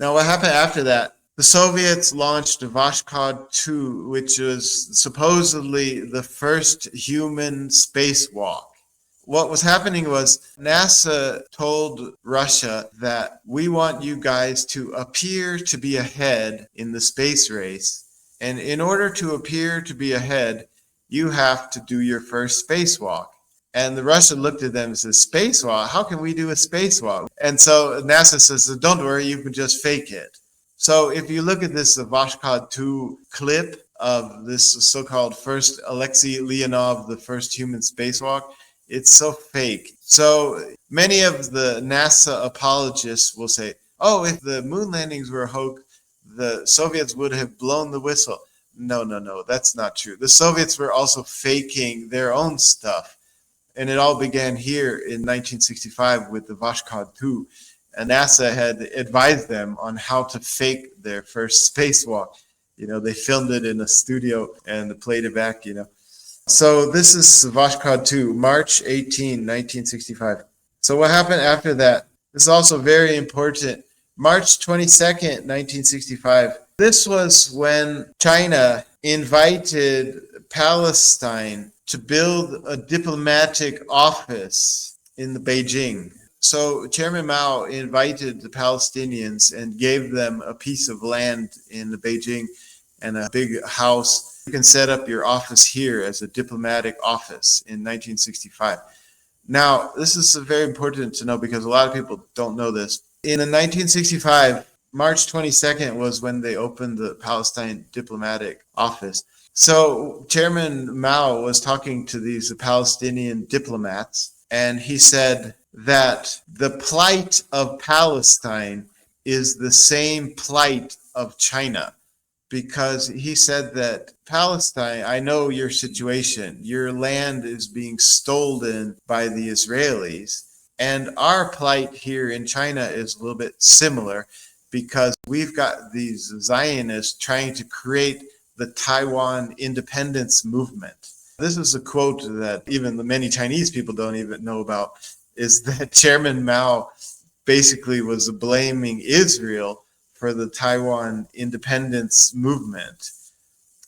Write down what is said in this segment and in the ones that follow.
Now, what happened after that? The Soviets launched Voskhod 2, which was supposedly the first human spacewalk. What was happening was NASA told Russia that we want you guys to appear to be ahead in the space race. And in order to appear to be ahead, you have to do your first spacewalk. And the Russian looked at them and said, spacewalk? How can we do a spacewalk? And so NASA says, don't worry, you can just fake it. So if you look at this Voskhod 2 clip of this so-called first Alexei Leonov, the first human spacewalk, it's so fake. So many of the NASA apologists will say, oh, if the moon landings were a hoax, the Soviets would have blown the whistle. No, that's not true. The Soviets were also faking their own stuff. And it all began here in 1965 with the Voskhod 2. And NASA had advised them on how to fake their first spacewalk. They filmed it in a studio and played it back, So this is Voskhod 2, March 18, 1965. So what happened after that? This is also very important. March 22nd, 1965. This was when China invited Palestine to build a diplomatic office in the Beijing. So Chairman Mao invited the Palestinians and gave them a piece of land in the Beijing and a big house. You can set up your office here as a diplomatic office in 1965. Now, this is very important to know because a lot of people don't know this. In 1965, March 22nd was when they opened the Palestine diplomatic office. So Chairman Mao was talking to these Palestinian diplomats, and he said that the plight of Palestine is the same plight of China. Because he said that Palestine, I know your situation. Your land is being stolen by the Israelis. And our plight here in China is a little bit similar because we've got these Zionists trying to create the Taiwan independence movement. This is a quote that even the many Chinese people don't even know about, is that Chairman Mao basically was blaming Israel for the Taiwan independence movement.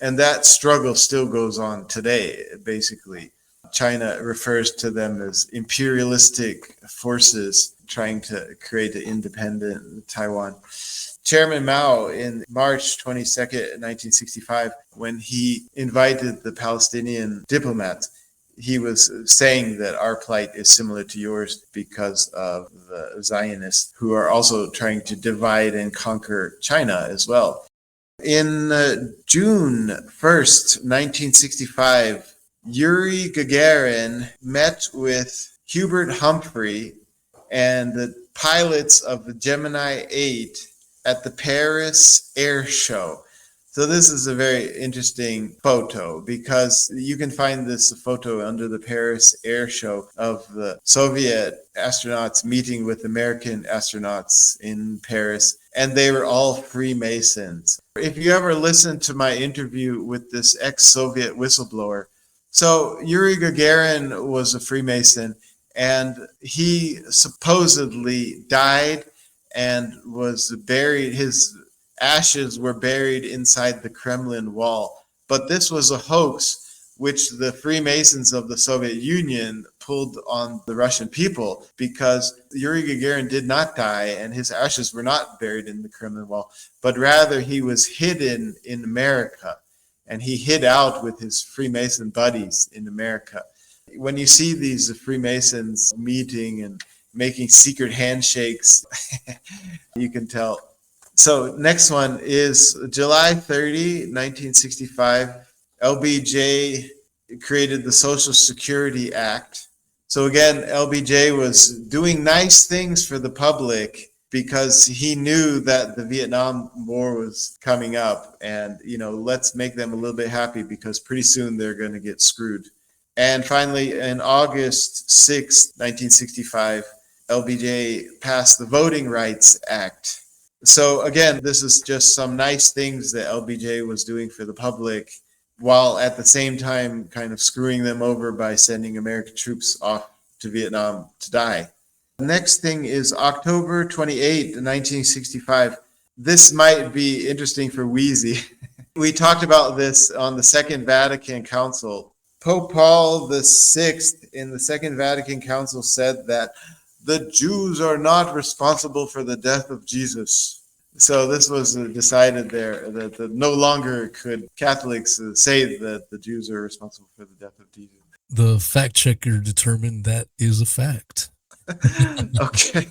And that struggle still goes on today, basically. China refers to them as imperialistic forces trying to create an independent Taiwan. Chairman Mao, in March 22nd, 1965, when he invited the Palestinian diplomats, he was saying that our plight is similar to yours because of the Zionists who are also trying to divide and conquer China as well. In June 1st, 1965, Yuri Gagarin met with Hubert Humphrey and the pilots of the Gemini 8 at the Paris Air Show. So this is a very interesting photo because you can find this photo under the Paris Air Show of the Soviet astronauts meeting with American astronauts in Paris, and they were all Freemasons. If you ever listen to my interview with this ex-Soviet whistleblower, so Yuri Gagarin was a Freemason, and he supposedly died and was buried. His ashes were buried inside the Kremlin wall. But this was a hoax which the Freemasons of the Soviet Union pulled on the Russian people because Yuri Gagarin did not die and his ashes were not buried in the Kremlin wall, but rather he was hidden in America, and he hid out with his Freemason buddies in America. When you see these Freemasons meeting and making secret handshakes, you can tell. So next one is July 30, 1965. LBJ created the Social Security Act. So again, LBJ was doing nice things for the public because he knew that the Vietnam War was coming up, and let's make them a little bit happy because pretty soon they're going to get screwed. And finally, in August 6, 1965, LBJ passed the Voting Rights Act. So again, this is just some nice things that LBJ was doing for the public, while at the same time kind of screwing them over by sending American troops off to Vietnam to die. The next thing is October 28, 1965. This might be interesting for Weezy. We talked about this on the Second Vatican Council. Pope Paul VI in the Second Vatican Council said that the Jews are not responsible for the death of Jesus. So this was decided there that no longer could Catholics say that the Jews are responsible for the death of Jesus. The fact checker determined that is a fact. Okay.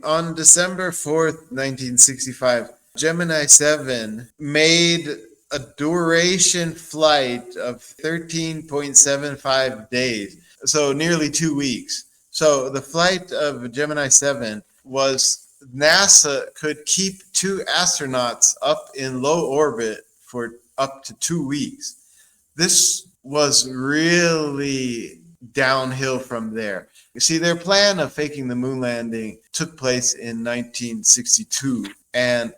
On December 4th, 1965, Gemini 7 made a duration flight of 13.75 days, so nearly 2 weeks. So the flight of Gemini 7 was NASA could keep 2 astronauts up in low orbit for up to 2 weeks. This was really downhill from there. You see, their plan of faking the moon landing took place in 1962. And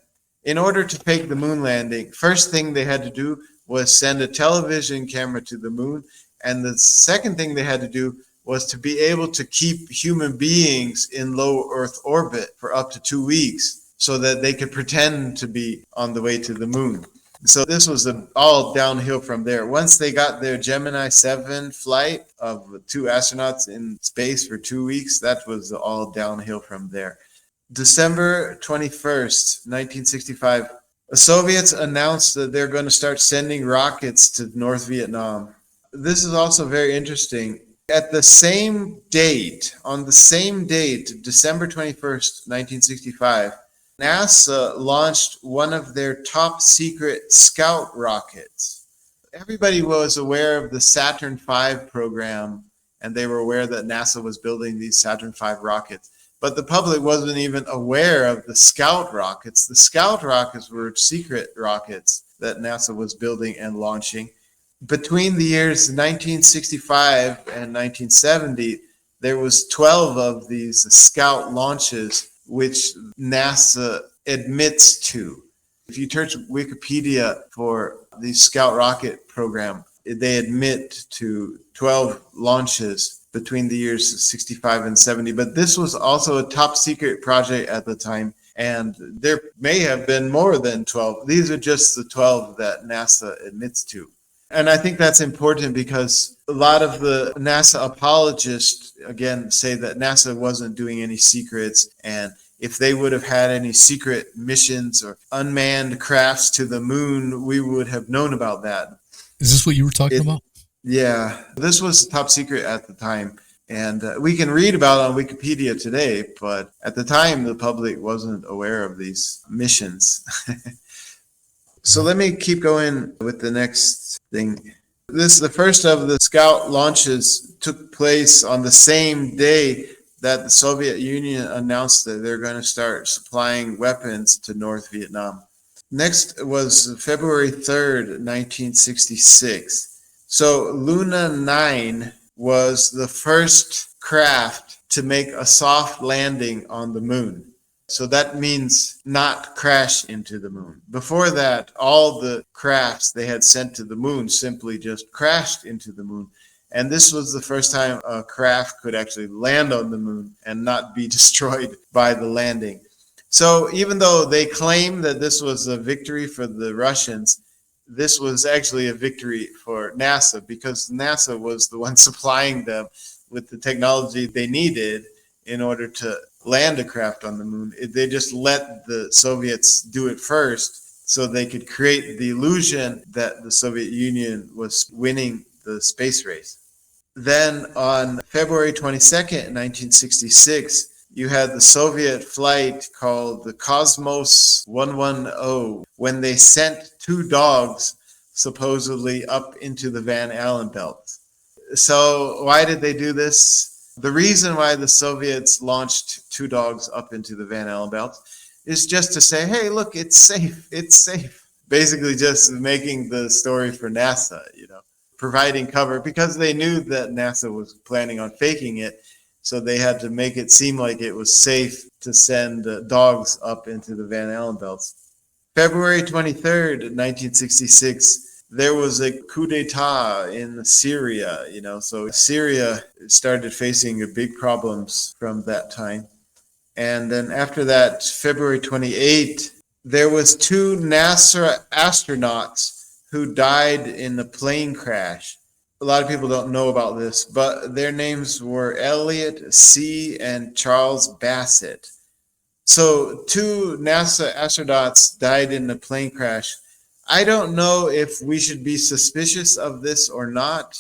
in order to fake the moon landing, first thing they had to do was send a television camera to the moon. And the second thing they had to do was to be able to keep human beings in low Earth orbit for up to 2 weeks so that they could pretend to be on the way to the moon. So this was all downhill from there. Once they got their Gemini 7 flight of 2 astronauts in space for 2 weeks, that was all downhill from there. December 21st, 1965, the Soviets announced that they're going to start sending rockets to North Vietnam. This is also very interesting. At the same date, on the same date, December 21st, 1965, NASA launched one of their top secret scout rockets. Everybody was aware of the Saturn V program, and they were aware that NASA was building these Saturn V rockets. But the public wasn't even aware of the Scout rockets. The Scout rockets were secret rockets that NASA was building and launching. Between the years 1965 and 1970, there was 12 of these Scout launches which NASA admits to. If you search Wikipedia for the Scout rocket program, they admit to 12 launches between the years 65 and 70. But this was also a top secret project at the time, and there may have been more than 12. These are just the 12 that NASA admits to. And I think that's important because a lot of the NASA apologists, again, say that NASA wasn't doing any secrets. And if they would have had any secret missions or unmanned crafts to the moon, we would have known about that. Is this what you were talking about? Yeah, this was top secret at the time. And we can read about it on Wikipedia today, but at the time, the public wasn't aware of these missions. So let me keep going with the next thing. The first of the Scout launches took place on the same day that the Soviet Union announced that they're going to start supplying weapons to North Vietnam. Next was February 3rd, 1966. So Luna 9 was the first craft to make a soft landing on the moon. So that means not crash into the moon. Before that, all the crafts they had sent to the moon simply just crashed into the moon. And this was the first time a craft could actually land on the moon and not be destroyed by the landing. So even though they claim that this was a victory for the Russians, this was actually a victory for NASA because NASA was the one supplying them with the technology they needed in order to land a craft on the moon. They just let the Soviets do it first so they could create the illusion that the Soviet Union was winning the space race. Then on February 22nd, 1966, you had the Soviet flight called the Cosmos 110 when they sent 2 dogs supposedly up into the Van Allen belt. So why did they do this? The reason why the Soviets launched 2 dogs up into the Van Allen belt is just to say, hey, look, it's safe. It's safe. Basically just making the story for NASA, providing cover because they knew that NASA was planning on faking it. So they had to make it seem like it was safe to send dogs up into the Van Allen belts. February 23rd, 1966, there was a coup d'etat in Syria, so Syria started facing big problems from that time. And then after that, February 28th, there was two NASA astronauts who died in a plane crash. A lot of people don't know about this, but their names were Elliot C. and Charles Bassett. So two NASA astronauts died in a plane crash. I don't know if we should be suspicious of this or not.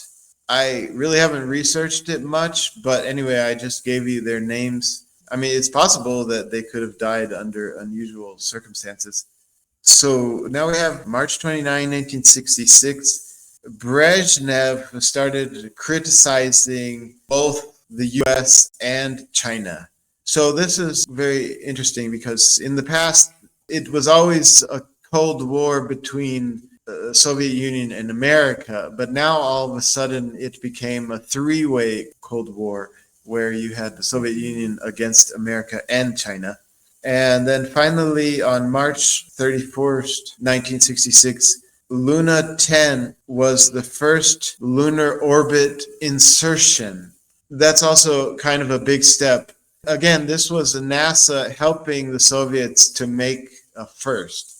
I really haven't researched it much, but anyway, I just gave you their names. I mean, it's possible that they could have died under unusual circumstances. So now we have March 29, 1966. Brezhnev started criticizing both the US and China. So this is very interesting because in the past, it was always a Cold War between the Soviet Union and America, but now all of a sudden it became a three-way Cold War where you had the Soviet Union against America and China. And then finally, on March 31st, 1966, Luna 10 was the first lunar orbit insertion. That's also kind of a big step. Again, this was NASA helping the Soviets to make a first.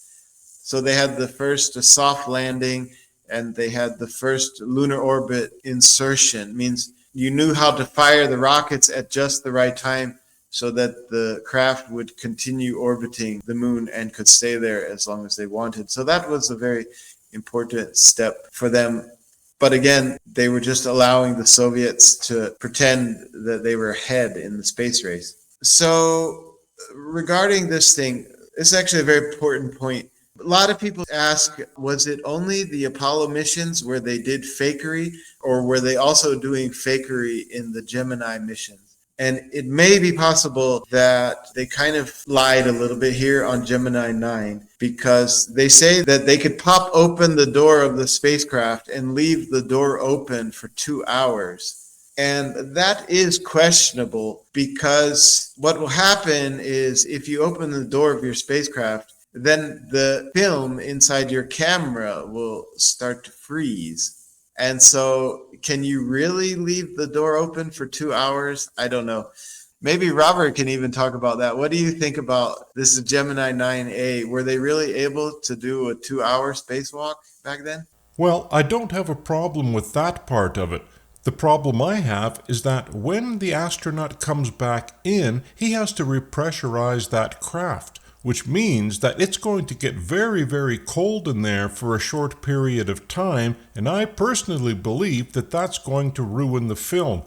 So they had the first soft landing and they had the first lunar orbit insertion. It means you knew how to fire the rockets at just the right time so that the craft would continue orbiting the moon and could stay there as long as they wanted. So that was a very important step for them. But again, they were just allowing the Soviets to pretend that they were ahead in the space race. So regarding this thing, it's actually a very important point. A lot of people ask, was it only the Apollo missions where they did fakery, or were they also doing fakery in the Gemini missions? And it may be possible that they kind of lied a little bit here on Gemini 9 because they say that they could pop open the door of the spacecraft and leave the door open for 2 hours. And that is questionable because what will happen is if you open the door of your spacecraft, then the film inside your camera will start to freeze. And so can you really leave the door open for 2 hours? I don't know. Maybe Robert can even talk about that. What do you think about this Gemini 9A? Were they really able to do a 2-hour spacewalk back then? Well, I don't have a problem with that part of it. The problem I have is that when the astronaut comes back in, he has to repressurize that craft, which means that it's going to get very, very cold in there for a short period of time, and I personally believe that that's going to ruin the film.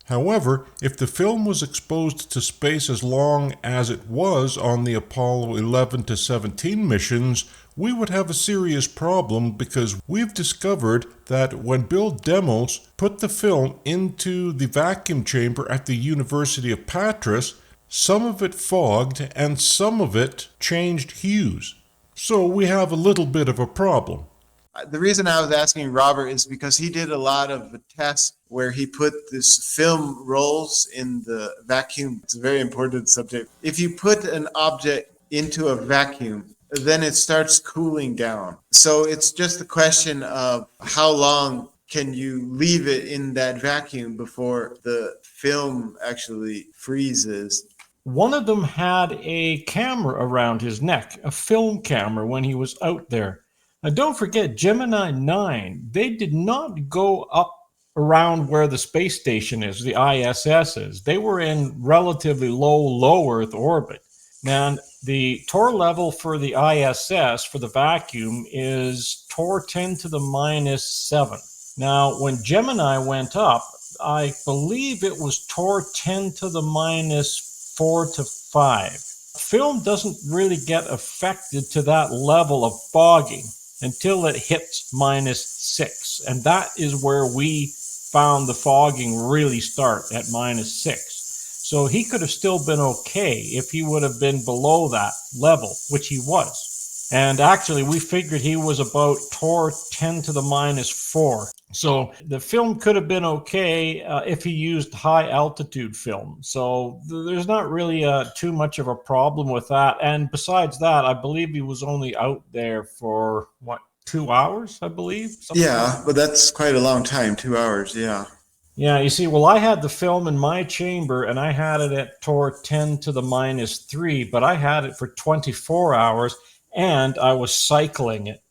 However, if the film was exposed to space as long as it was on the Apollo 11 to 17 missions, we would have a serious problem because we've discovered that when Bill Demos put the film into the vacuum chamber at the University of Patras, some of it fogged and some of it changed hues. So we have a little bit of a problem. The reason I was asking Robert is because he did a lot of tests where he put this film rolls in the vacuum. It's a very important subject. If you put an object into a vacuum, then it starts cooling down. So it's just a question of how long can you leave it in that vacuum before the film actually freezes. One of them had a camera around his neck, a film camera, when he was out there. Now, don't forget, Gemini 9, they did not go up around where the space station is, the ISS is. They were in relatively low Earth orbit. Now, the torr level for the ISS, for the vacuum, is torr 10 to the minus 7. Now, when Gemini went up, I believe it was torr 10 to the minus 4 to 5. Film doesn't really get affected to that level of fogging until it hits minus 6. And that is where we found the fogging really start, at minus 6. So he could have still been okay if he would have been below that level, which he was. And actually, we figured he was about torr 10 to the minus 4. So the film could have been okay if he used high altitude film. So there's not really too much of a problem with that. And besides that, I believe he was only out there for, 2 hours, I believe? Yeah, but that's quite a long time, 2 hours, yeah. Yeah, you see, well, I had the film in my chamber, and I had it at torr 10 to the minus 3, but I had it for 24 hours, and I was cycling it.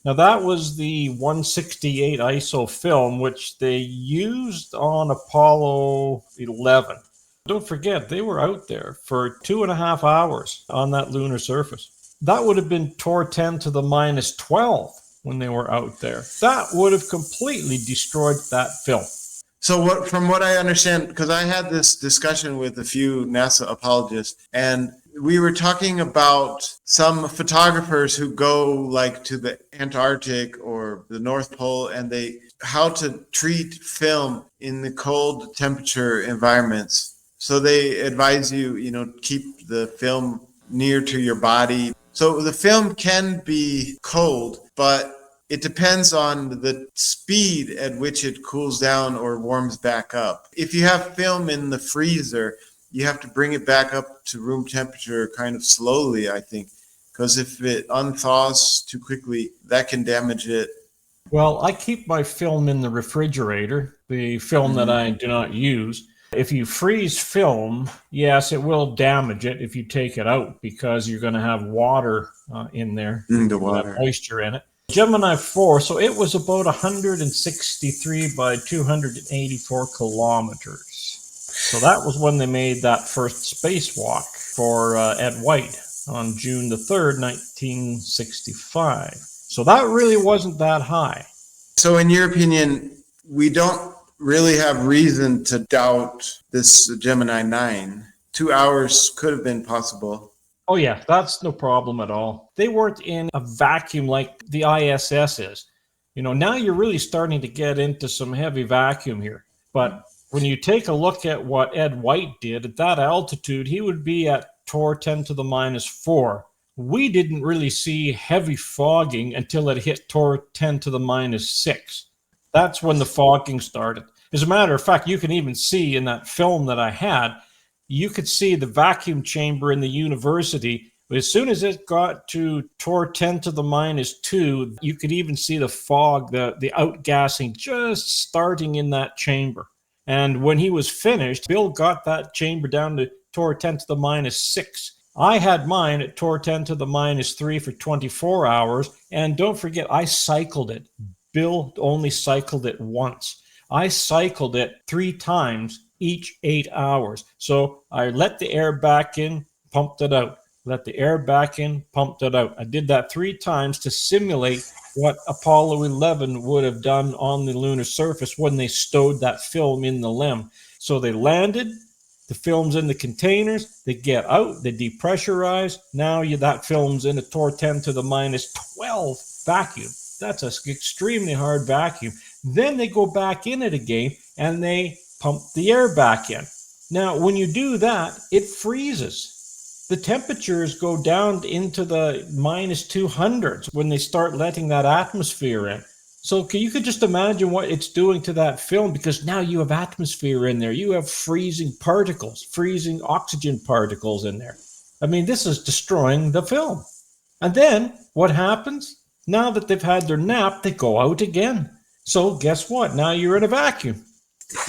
Now, that was the 168 ISO film, which they used on Apollo 11. Don't forget, they were out there for 2.5 hours on that lunar surface. That would have been Tor 10 to the minus 12 when they were out there. That would have completely destroyed that film. So from what I understand, because I had this discussion with a few NASA apologists, and we were talking about some photographers who go like to the Antarctic or the North Pole, and how to treat film in the cold temperature environments. So they advise you, keep the film near to your body. So the film can be cold, but it depends on the speed at which it cools down or warms back up. If you have film in the freezer, you have to bring it back up to room temperature kind of slowly, I think, because if it unthaws too quickly, that can damage it. Well, I keep my film in the refrigerator, the film that I do not use. If you freeze film, yes, it will damage it if you take it out because you're going to have water in there, The water, moisture in it. Gemini 4, so it was about 163 by 284 kilometers. So that was when they made that first spacewalk for Ed White on June the 3rd, 1965. So that really wasn't that high. So in your opinion, we don't really have reason to doubt this Gemini 9. 2 hours could have been possible. Oh, yeah, that's no problem at all. They weren't in a vacuum like the ISS is. Now you're really starting to get into some heavy vacuum here. But when you take a look at what Ed White did at that altitude, he would be at Tor 10 to the minus 4. We didn't really see heavy fogging until it hit Tor 10 to the minus 6. That's when the fogging started. As a matter of fact, you can even see in that film that I had, you could see the vacuum chamber in the university. But as soon as it got to Tor 10 to the minus 2, you could even see the fog, the outgassing just starting in that chamber. And when he was finished, Bill got that chamber down to Tor 10 to the minus 6. I had mine at Tor 10 to the minus 3 for 24 hours. And don't forget, I cycled it. Bill only cycled it once. I cycled it 3 times each 8 hours. So I let the air back in, pumped it out. Let the air back in, pumped it out. I did that 3 times to simulate what Apollo 11 would have done on the lunar surface when they stowed that film in the LEM. So they landed, the film's in the containers, they get out, they depressurize. Now that film's in a Tor 10 to the minus 12 vacuum. That's an extremely hard vacuum. Then they go back in it again and they pump the air back in. Now, when you do that, it freezes. The temperatures go down into the minus 200s when they start letting that atmosphere in. So you could just imagine what it's doing to that film, because now you have atmosphere in there. You have freezing particles, freezing oxygen particles in there. I mean, this is destroying the film. And then what happens? Now that they've had their nap, they go out again. So guess what? Now you're in a vacuum.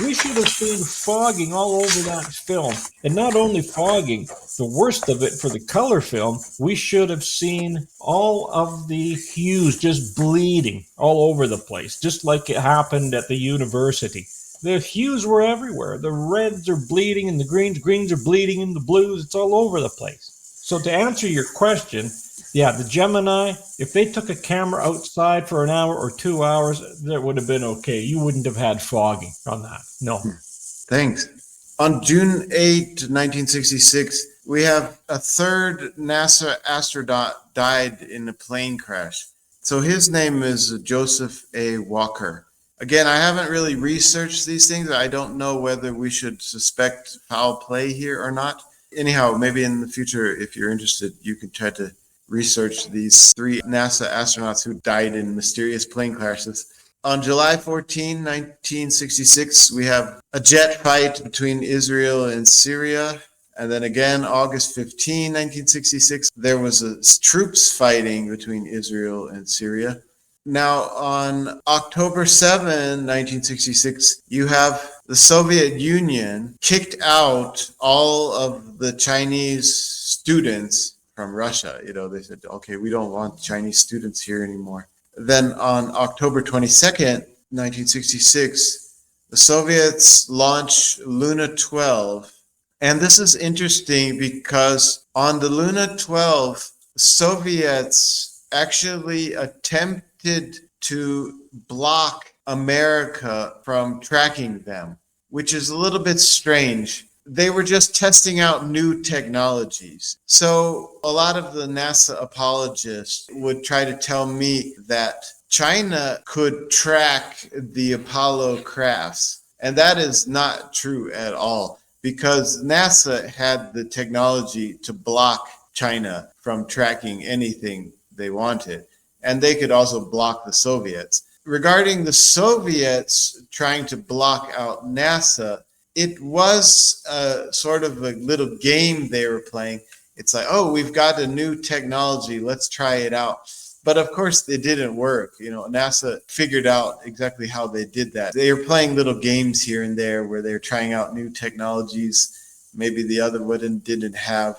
We should have seen fogging all over that film. And not only fogging, the worst of it for the color film, we should have seen all of the hues just bleeding all over the place, just like it happened at the university. The hues were everywhere. The reds are bleeding and the greens are bleeding and the blues. It's all over the place. So to answer your question, yeah, the Gemini, if they took a camera outside for an hour or 2 hours, that would have been okay. You wouldn't have had fogging on that. No. Thanks. On June 8, 1966, we have a third NASA astronaut died in a plane crash. So his name is Joseph A. Walker. Again, I haven't really researched these things. I don't know whether we should suspect foul play here or not. Anyhow, maybe in the future, if you're interested, you can try to research these 3 NASA astronauts who died in mysterious plane crashes. On July 14, 1966, we have a jet fight between Israel and Syria. And then again, August 15, 1966, there was a troops fighting between Israel and Syria. Now, on October 7, 1966, you have the Soviet Union kicked out all of the Chinese students from Russia. They said, okay, we don't want Chinese students here anymore. Then on October 22nd, 1966, the Soviets launched Luna 12. And this is interesting because on the Luna 12, the Soviets actually attempted to block America from tracking them, which is a little bit strange. They were just testing out new technologies. So a lot of the NASA apologists would try to tell me that China could track the Apollo crafts. And that is not true at all, because NASA had the technology to block China from tracking anything they wanted. And they could also block the Soviets. Regarding the Soviets trying to block out NASA, it was sort of a little game they were playing. It's like, oh, we've got a new technology, let's try it out. But of course, it didn't work. NASA figured out exactly how they did that. They were playing little games here and there where they were trying out new technologies. Maybe the other one didn't have,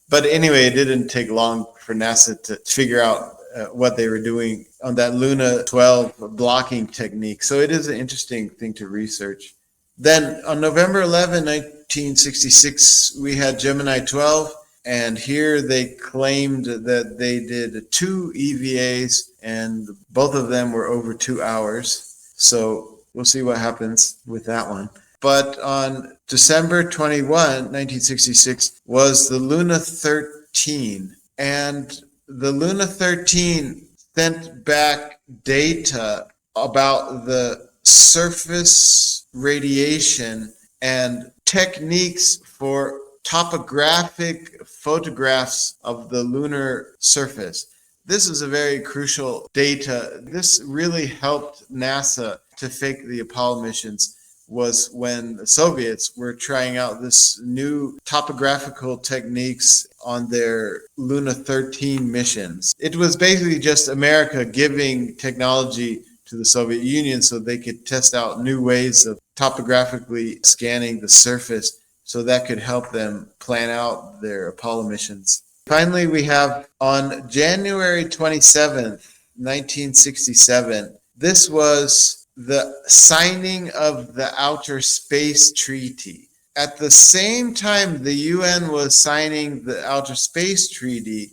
But anyway, it didn't take long for NASA to figure out what they were doing on that Luna 12 blocking technique. So it is an interesting thing to research. Then on November 11, 1966, we had Gemini 12. And here they claimed that they did 2 EVAs, and both of them were over 2 hours. So we'll see what happens with that one. But on December 21, 1966, was the Luna 13. And the Luna 13 sent back data about the surface radiation and techniques for topographic photographs of the lunar surface. This is a very crucial data. This really helped NASA to fake the Apollo missions, was when the Soviets were trying out this new topographical techniques on their Luna 13 missions. It was basically just America giving technology to the Soviet Union so they could test out new ways of topographically scanning the surface, so that could help them plan out their Apollo missions. Finally, we have on January 27th, 1967, this was the signing of the Outer Space Treaty. At the same time the UN was signing the Outer Space Treaty,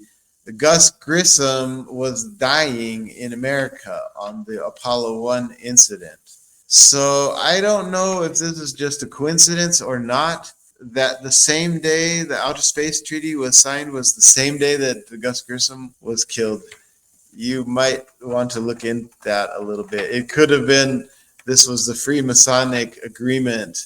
Gus Grissom was dying in America on the Apollo 1 incident. So I don't know if this is just a coincidence or not, that the same day the Outer Space Treaty was signed was the same day that Gus Grissom was killed. You might want to look into that a little bit. It could have been this was the Freemasonic agreement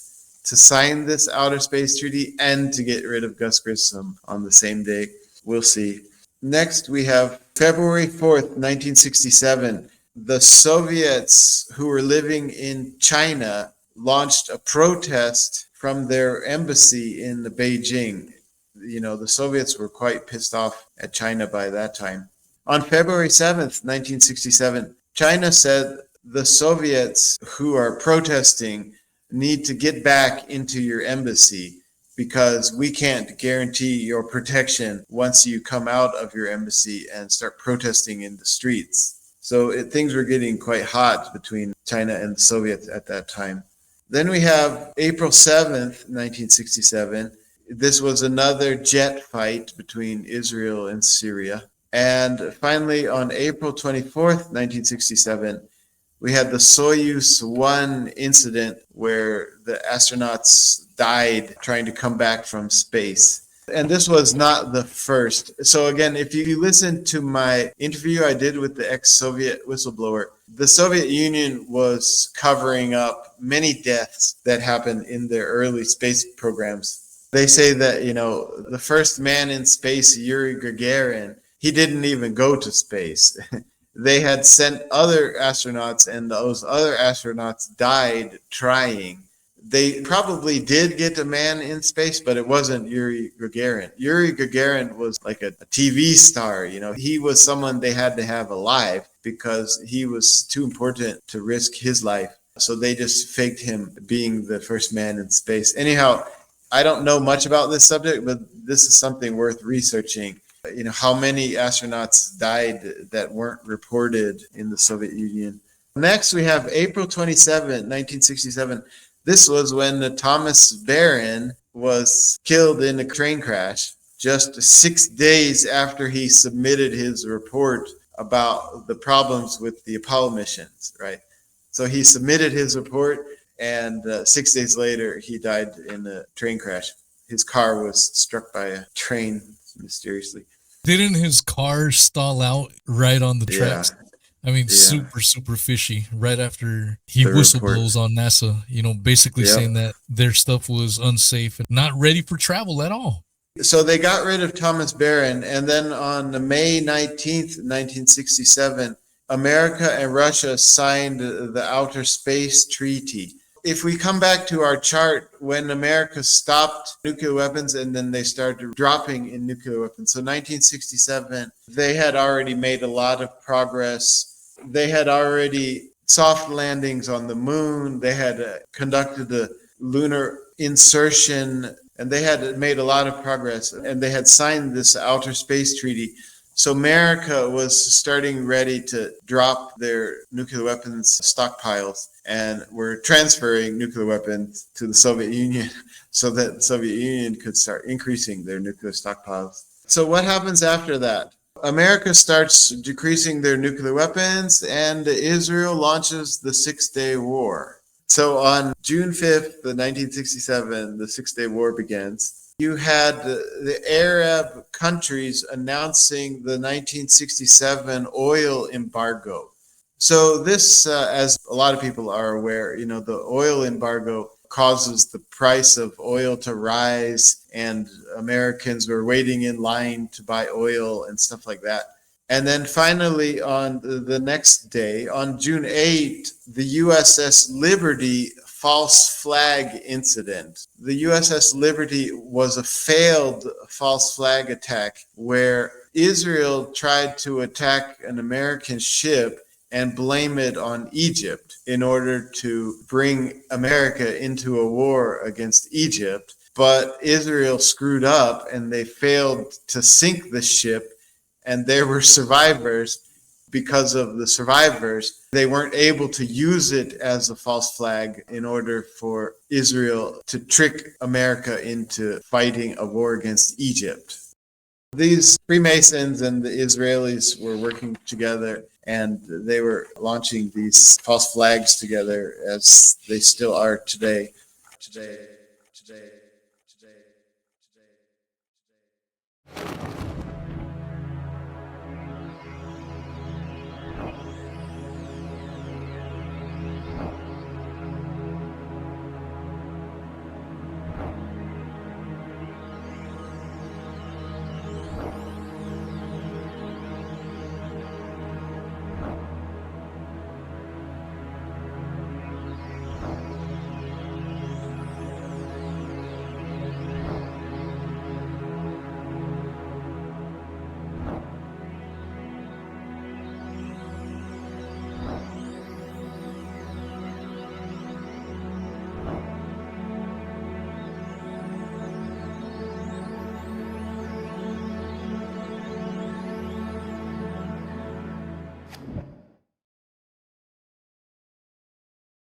to sign this Outer Space Treaty and to get rid of Gus Grissom on the same day. We'll see. Next, we have February 4th, 1967. The Soviets who were living in China launched a protest from their embassy in Beijing. The Soviets were quite pissed off at China by that time. On February 7th, 1967, China said the Soviets who are protesting need to get back into your embassy because we can't guarantee your protection once you come out of your embassy and start protesting in the streets. So things were getting quite hot between China and the Soviets at that time. Then we have April 7th, 1967. This was another jet fight between Israel and Syria. And finally, on April 24th, 1967, we had the Soyuz 1 incident where the astronauts died trying to come back from space. And this was not the first. So again, if you listen to my interview I did with the ex-Soviet whistleblower, the Soviet Union was covering up many deaths that happened in their early space programs. They say that, the first man in space, Yuri Gagarin, he didn't even go to space. They had sent other astronauts, and those other astronauts died trying. They probably did get a man in space, but it wasn't Yuri Gagarin. Yuri Gagarin was like a TV star. He was someone they had to have alive because he was too important to risk his life. So they just faked him being the first man in space. Anyhow, I don't know much about this subject, but this is something worth researching. how many astronauts died that weren't reported in the Soviet Union. Next, we have April 27, 1967. This was when Thomas Barron was killed in a train crash, just 6 days after he submitted his report about the problems with the Apollo missions, right? So he submitted his report, and 6 days later, he died in a train crash. His car was struck by a train mysteriously. Didn't his car stall out right on the Yeah, tracks? I mean, yeah. super fishy. Right after he The whistle report. blows on NASA, basically Yep. saying that their stuff was unsafe and not ready for travel at all. So they got rid of Thomas Barron, and then on May 19th, 1967, America and Russia signed the Outer Space Treaty. If we come back to our chart, when America stopped nuclear weapons and then they started dropping in nuclear weapons, so 1967, they had already made a lot of progress. They had already soft landings on the moon. They had conducted a lunar insertion, and they had made a lot of progress, and they had signed this Outer Space Treaty. So America was starting ready to drop their nuclear weapons stockpiles, and were transferring nuclear weapons to the Soviet Union so that the Soviet Union could start increasing their nuclear stockpiles. So what happens after that? America starts decreasing their nuclear weapons, and Israel launches the Six-Day War. So on June 5th, 1967, the Six-Day War begins. You had the Arab countries announcing the 1967 oil embargo. So this, as a lot of people are aware, the oil embargo causes the price of oil to rise, and Americans were waiting in line to buy oil and stuff like that. And then finally, on the next day, on June 8th, the USS Liberty false flag incident. The USS Liberty was a failed false flag attack where Israel tried to attack an American ship and blame it on Egypt in order to bring America into a war against Egypt. But Israel screwed up and they failed to sink the ship, and there were survivors. Because of the survivors, they weren't able to use it as a false flag in order for Israel to trick America into fighting a war against Egypt. These Freemasons and the Israelis were working together, and they were launching these false flags together, as they still are today. Today.